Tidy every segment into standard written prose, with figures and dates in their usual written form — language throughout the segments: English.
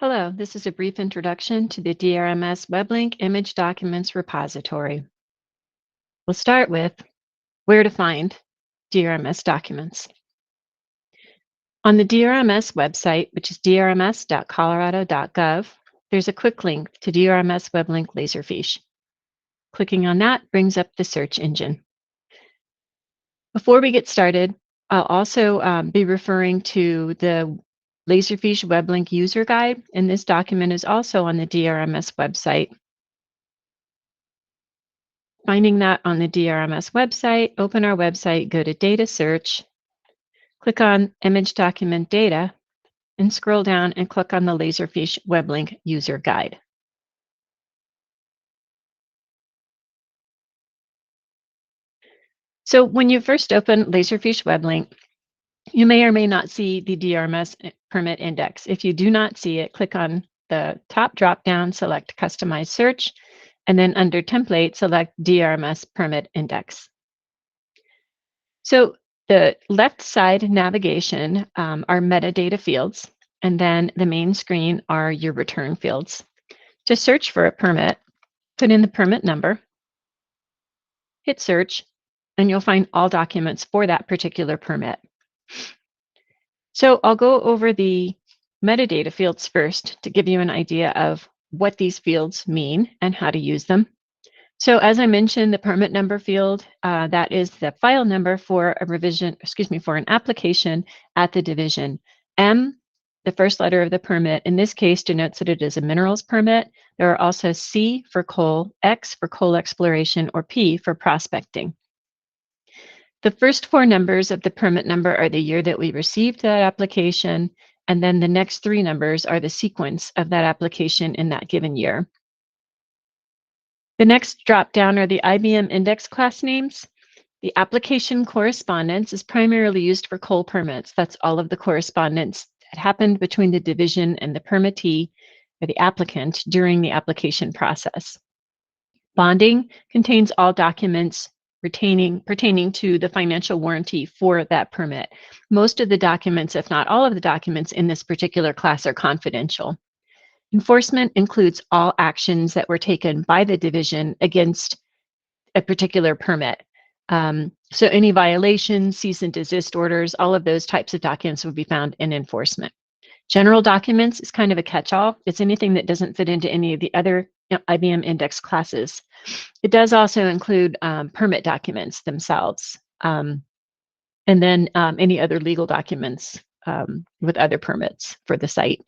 Hello, this is a brief introduction to the DRMS WebLink Image Documents repository. We'll start with where to find DRMS documents. On the DRMS website, which is drms.colorado.gov, there's a quick link to DRMS WebLink Laserfiche. Clicking on that brings up the search engine. Before we get started, I'll also be referring to the Laserfiche WebLink user guide, and this document is also on the DRMS website. Finding that on the DRMS website, open our website, go to Data Search, click on Image Document Data, and scroll down and click on the Laserfiche WebLink user guide. So when you first open Laserfiche WebLink, you may or may not see the DRMS permit index. If you do not see it, click on the top drop-down, select Customize Search, and then under Template, select DRMS permit index. So the left side navigation are metadata fields, and then the main screen are your return fields. To search for a permit, put in the permit number, hit search, and you'll find all documents for that particular permit. So I'll go over the metadata fields first to give you an idea of what these fields mean and how to use them. So as I mentioned, the permit number field, that is the file number for a revision, for an application at the division. M, the first letter of the permit, in this case denotes that it is a minerals permit. There are also C for coal, X for coal exploration, or P for prospecting. The first four numbers of the permit number are the year that we received that application, and then the next three numbers are the sequence of that application in that given year. The next drop-down are the IBM index class names. The application correspondence is primarily used for coal permits. That's all of the correspondence that happened between the division and the permittee or the applicant during the application process. Bonding contains all documents pertaining to the financial warranty for that permit. Most of the documents, if not all of the documents in this particular class, are confidential. Enforcement includes all actions that were taken by the division against a particular permit. So any violations, cease and desist orders, all of those types of documents would be found in enforcement. General documents is kind of a catch-all. It's anything that doesn't fit into any of the other IBM index classes. It does also include permit documents themselves, and then any other legal documents with other permits for the site.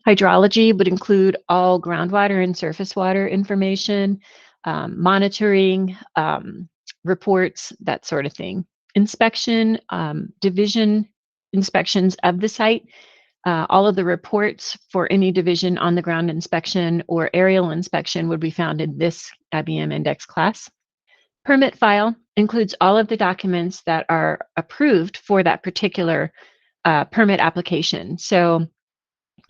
Hydrology would include all groundwater and surface water information, monitoring, reports, that sort of thing. Inspection, division inspections of the site. All of the reports for any division on the ground inspection or aerial inspection would be found in this IBM index class. Permit file includes all of the documents that are approved for that particular permit application. So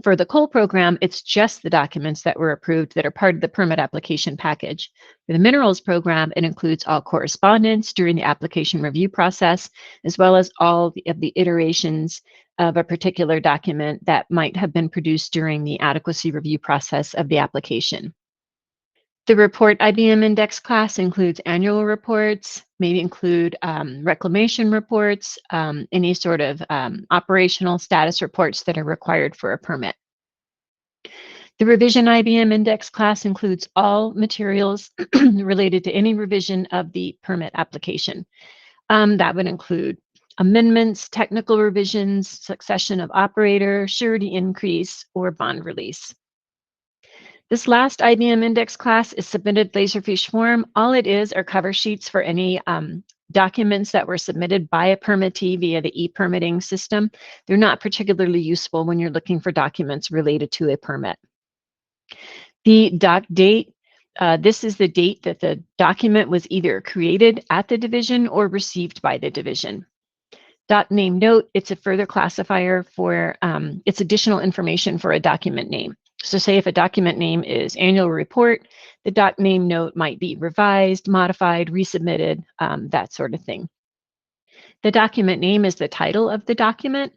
for the coal program, it's just the documents that were approved that are part of the permit application package. For the minerals program, it includes all correspondence during the application review process, as well as all of the iterations of a particular document that might have been produced during the adequacy review process of the application. The report IBM index class includes annual reports, may include reclamation reports, any sort of operational status reports that are required for a permit. The revision IBM index class includes all materials related to any revision of the permit application. That would include amendments, technical revisions, succession of operator, surety increase, or bond release. This last IBM index class is submitted Laserfiche form. All it is are cover sheets for any documents that were submitted by a permittee via the e-permitting system. They're not particularly useful when you're looking for documents related to a permit. The doc date, this is the date that the document was either created at the division or received by the division. Doc name note, it's a further classifier for, it's additional information for a document name. So say if a document name is annual report, the doc name note might be revised, modified, resubmitted, that sort of thing. The document name is the title of the document,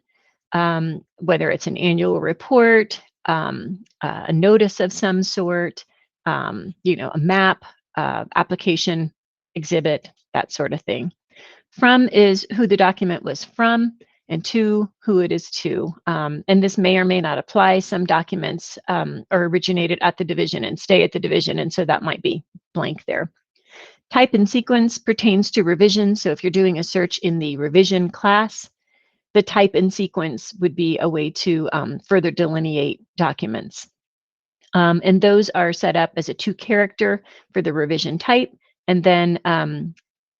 whether it's an annual report, a notice of some sort, a map, application, exhibit, that sort of thing. From is who the document was from, and to, who it is to. And this may or may not apply. Some documents are originated at the division and stay at the division, and so that might be blank there. Type and sequence pertains to revision. So if you're doing a search in the revision class, the type and sequence would be a way to further delineate documents. And those are set up as a 2-character for the revision type, and then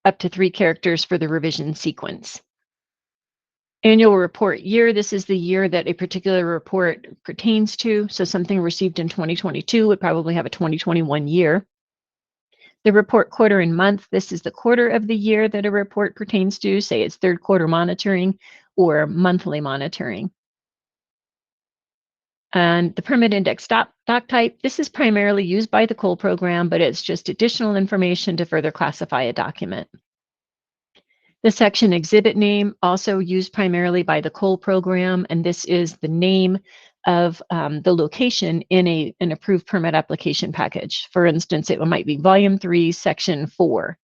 up to 3 characters for the revision sequence. Annual report year, this is the year that a particular report pertains to. So something received in 2022 would probably have a 2021 year. The report quarter and month, this is the quarter of the year that a report pertains to, say it's 3rd quarter monitoring or monthly monitoring. And the permit index doc type, this is primarily used by the COL program, but it's just additional information to further classify a document. The section exhibit name, also used primarily by the COL program, and this is the name of the location in an approved permit application package. For instance, it might be Volume 3, Section 4.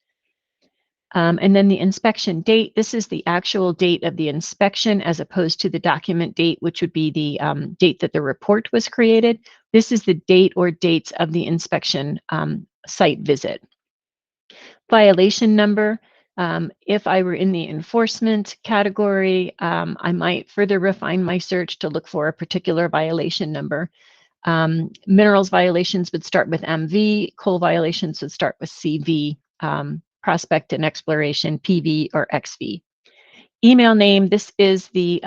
And then the inspection date, this is the actual date of the inspection as opposed to the document date, which would be the date that the report was created. This is the date or dates of the inspection site visit. Violation number, if I were in the enforcement category, I might further refine my search to look for a particular violation number. Minerals violations would start with MV, coal violations would start with CV, prospect and exploration, PV or XV. Email name, this is the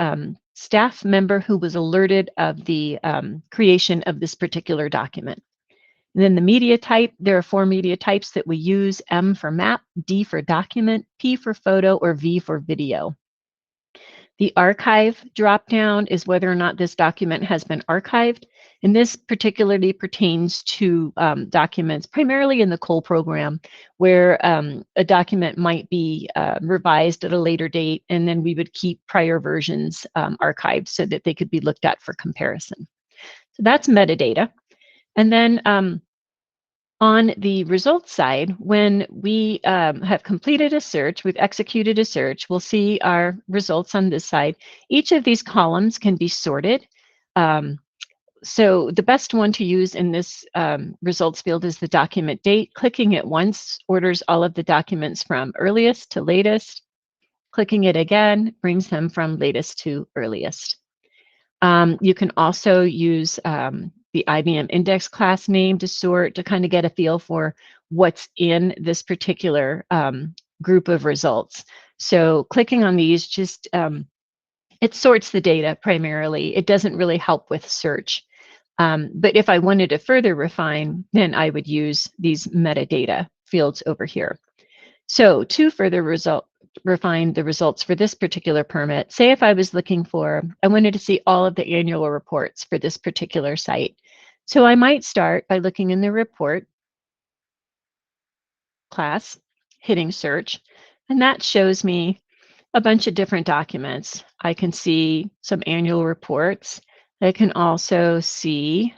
staff member who was alerted of the creation of this particular document. And then the media type, there are 4 media types that we use: M for map, D for document, P for photo, or V for video. The archive dropdown is whether or not this document has been archived. And this particularly pertains to documents primarily in the COL program, where a document might be revised at a later date, and then we would keep prior versions archived so that they could be looked at for comparison. So that's metadata. And then on the results side, when we have completed a search, we've executed a search, we'll see our results on this side. Each of these columns can be sorted. So the best one to use in this results field is the document date. Clicking it once orders all of the documents from earliest to latest. Clicking it again brings them from latest to earliest. You can also use the IBM index class name to sort, to kind of get a feel for what's in this particular group of results. So clicking on these just, it sorts the data primarily. It doesn't really help with search. But if I wanted to further refine, then I would use these metadata fields over here. So to further refine the results for this particular permit, say if I was looking for, I wanted to see all of the annual reports for this particular site. So I might start by looking in the report class, hitting search, and that shows me a bunch of different documents. I can see some annual reports. I can also see,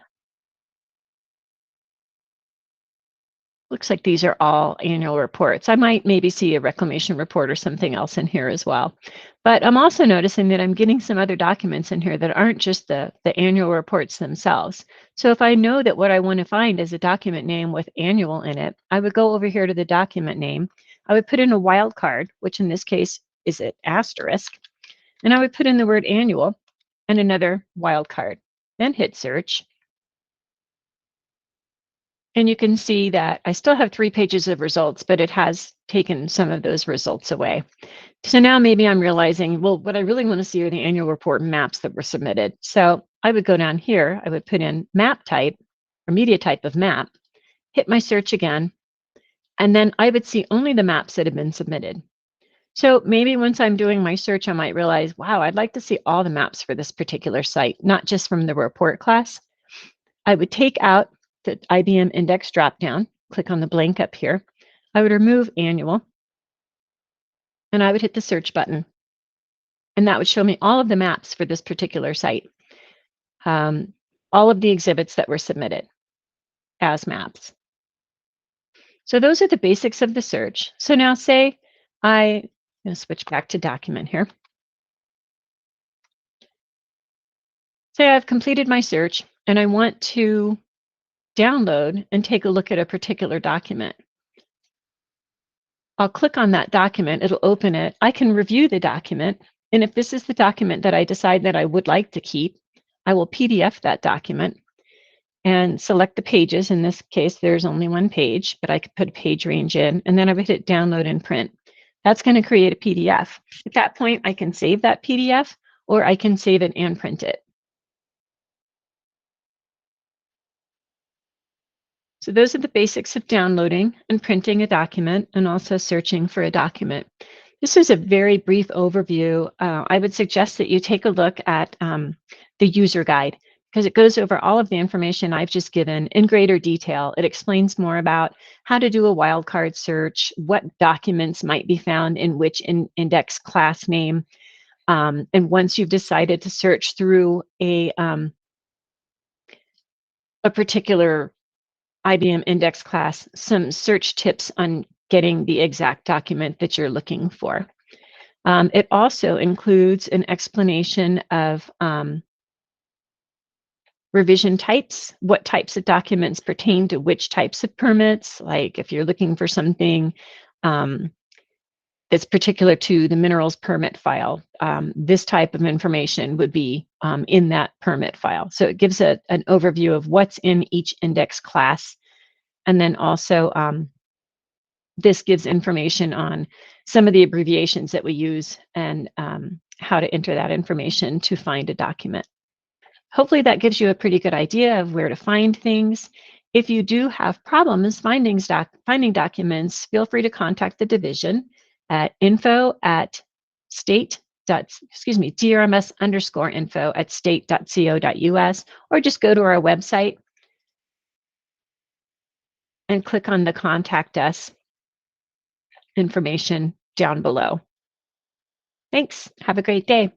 looks like these are all annual reports. I might maybe see a reclamation report or something else in here as well. But I'm also noticing that I'm getting some other documents in here that aren't just the annual reports themselves. So if I know that what I want to find is a document name with annual in it, I would go over here to the document name. I would put in a wildcard, which in this case is an asterisk, and I would put in the word annual and another wildcard, then hit search. And you can see that I still have 3 pages of results, but it has taken some of those results away. So now maybe I'm realizing, well, what I really want to see are the annual report maps that were submitted. So I would go down here, I would put in map type or media type of map, hit my search again, and then I would see only the maps that have been submitted. So maybe once I'm doing my search, I might realize, wow, I'd like to see all the maps for this particular site, not just from the report class. I would take out the IBM index dropdown, click on the blank up here. I would remove annual, and I would hit the search button. And that would show me all of the maps for this particular site. all of the exhibits that were submitted as maps. So those are the basics of the search. So now say I'm going to switch back to document here. Say I've completed my search and I want to download and take a look at a particular document. I'll click on that document, it'll open it. I can review the document. And if this is the document that I decide that I would like to keep, I will PDF that document and select the pages. In this case, there's only one page, but I could put a page range in, and then I would hit download and print. That's going to create a PDF. At that point, I can save that PDF, or I can save it and print it. So those are the basics of downloading and printing a document, and also searching for a document. This is a very brief overview. I would suggest that you take a look at the user guide, because it goes over all of the information I've just given in greater detail. It explains more about how to do a wildcard search, what documents might be found in which index class name. And once you've decided to search through a particular IBM index class, some search tips on getting the exact document that you're looking for. It also includes an explanation of revision types, what types of documents pertain to which types of permits. Like if you're looking for something that's particular to the minerals permit file, this type of information would be in that permit file. So it gives an overview of what's in each index class. And then also this gives information on some of the abbreviations that we use, and how to enter that information to find a document. Hopefully that gives you a pretty good idea of where to find things. If you do have problems finding documents, feel free to contact the division at DRMS_info@state.co.us, or just go to our website and click on the Contact Us information down below. Thanks. Have a great day.